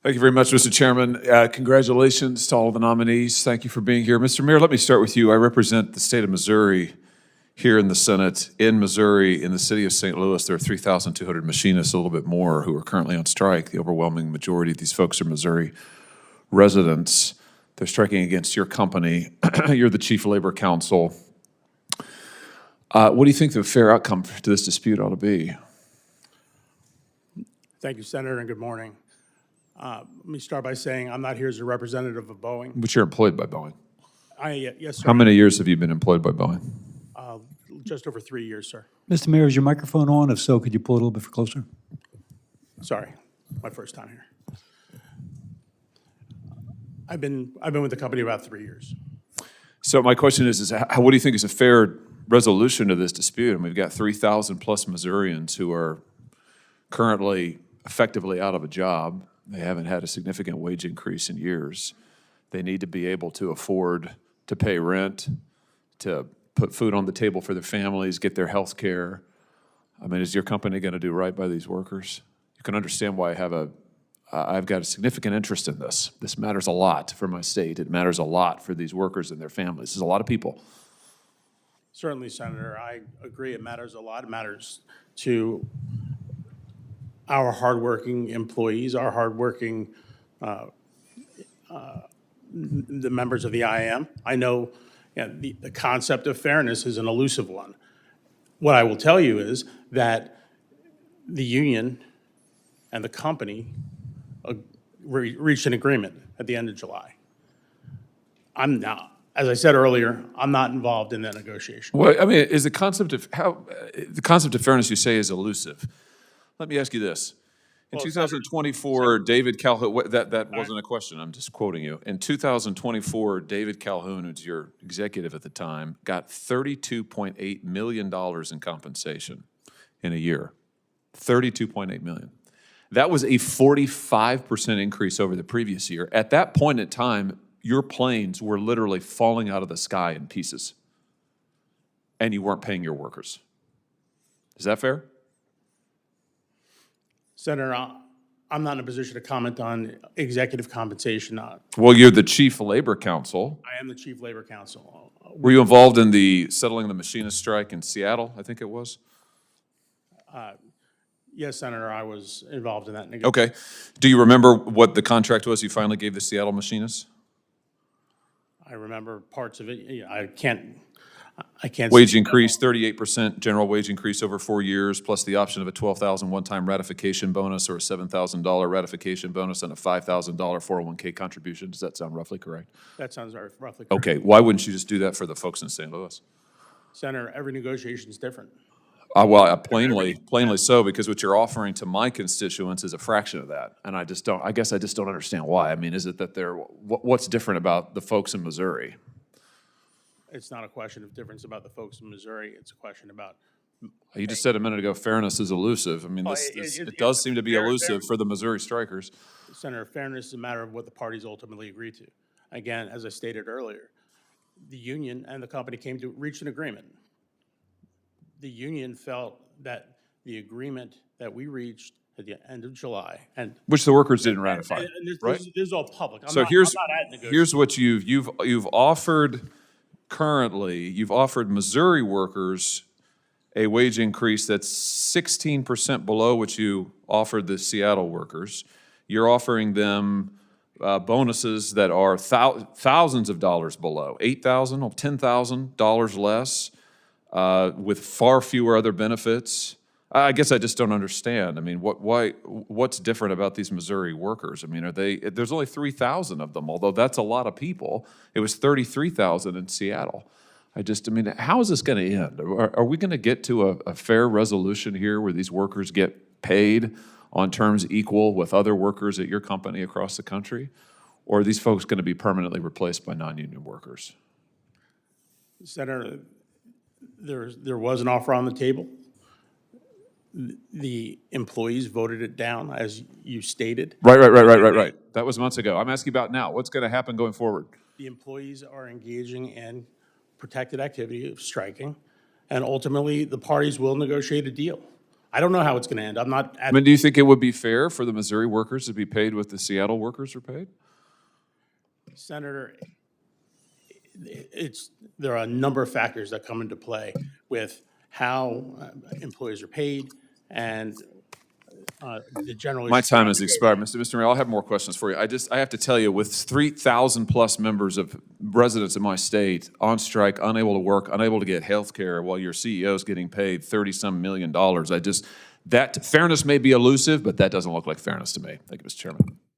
Thank you very much, Mr. Chairman. Congratulations to all the nominees. Thank you for being here. Mr. Mayor, let me start with you. I represent the state of Missouri here in the Senate. In Missouri, in the city of St. Louis, there are 3,200 machinists, a little bit more, who are currently on strike. The overwhelming majority of these folks are Missouri residents. They're striking against your company. You're the chief labor counsel. What do you think the fair outcome to this dispute ought to be? Thank you, Senator, and good morning. Let me start by saying I'm not here as a representative of Boeing. But you're employed by Boeing. Yes, sir. How many years have you been employed by Boeing? Just over 3 years, sir. Mr. Mayor, is your microphone on? If so, could you pull it a little bit closer? Sorry, my first time here. I've been with the company about 3 years. So my question is what do you think is a fair resolution to this dispute? And we've got 3,000 plus Missourians who are currently effectively out of a job. They haven't had a significant wage increase in years. They need to be able to afford to pay rent, to put food on the table for their families, get their health care. I mean, is your company going to do right by these workers? You can understand why I've got a significant interest in this. This matters a lot for my state. It matters a lot for these workers and their families. There's a lot of people. Certainly, Senator, I agree. It matters a lot. It matters to our hardworking employees, our hardworking the members of the IAM. I know the concept of fairness is an elusive one. What I will tell you is that the union and the company reached an agreement at the end of July. I'm not, as I said earlier, I'm not involved in that negotiation. Well, I mean, is the concept of fairness you say is elusive? Let me ask you this. In 2024, David Calhoun, that wasn't a question, I'm just quoting you. In 2024, David Calhoun, who's your executive at the time, got $32.8 million in compensation in a year. $32.8 million. That was a 45% increase over the previous year. At that point in time, your planes were literally falling out of the sky in pieces, and you weren't paying your workers. Is that fair? Senator, I'm not in a position to comment on executive compensation. Well, you're the chief labor counsel. I am the chief labor counsel. Were you involved in the settling the machinist strike in Seattle, I think it was? Yes, Senator, I was involved in that negotiation. Okay. Do you remember what the contract was you finally gave the Seattle machinists? I remember parts of it. Yeah, I can't. Wage increase, 38% general wage increase over 4 years, plus the option of a $12,000 one-time ratification bonus or a $7,000 ratification bonus and a $5,000 401k contribution. Does that sound roughly correct? That sounds roughly correct. Okay. Why wouldn't you just do that for the folks in St. Louis? Senator, every negotiation is different. Well, plainly so, because what you're offering to my constituents is a fraction of that, and I guess I just don't understand why. I mean, is it that what's different about the folks in Missouri? It's not a question of difference about the folks in Missouri. It's a question about. You just said a minute ago, fairness is elusive. I mean, it does seem to be elusive for the Missouri strikers. Senator, fairness is a matter of what the parties ultimately agree to. Again, as I stated earlier, the union and the company came to reach an agreement. The union felt that the agreement that we reached at the end of July, and which the workers didn't ratify, right? This is all public. So here's what you've offered. Currently, you've offered Missouri workers a wage increase that's 16% below what you offered the Seattle workers. You're offering them bonuses that are thousands of dollars below, $8,000 or $10,000 less, with far fewer other benefits. I guess I just don't understand. I mean, what's different about these Missouri workers? I mean, there's only 3,000 of them, although that's a lot of people. It was 33,000 in Seattle. I mean, how is this going to end? Are we going to get to a fair resolution here where these workers get paid on terms equal with other workers at your company across the country? Or are these folks going to be permanently replaced by non-union workers? Senator, there was an offer on the table. The employees voted it down, as you stated. Right. That was months ago. I'm asking about now. What's going to happen going forward? The employees are engaging in protected activity of striking, and ultimately the parties will negotiate a deal. I don't know how it's going to end. I'm not I at, mean, do you think it would be fair for the Missouri workers to be paid what the Seattle workers are paid? Senator, there are a number of factors that come into play with how employees are paid and the generally. My time has expired, Mr. Mayor. I'll have more questions for you. I have to tell you, with 3,000 plus members of residents in my state on strike, unable to work, unable to get health care, while your CEO is getting paid $30-some million, that fairness may be elusive, but that doesn't look like fairness to me. Thank you, Mr. Chairman.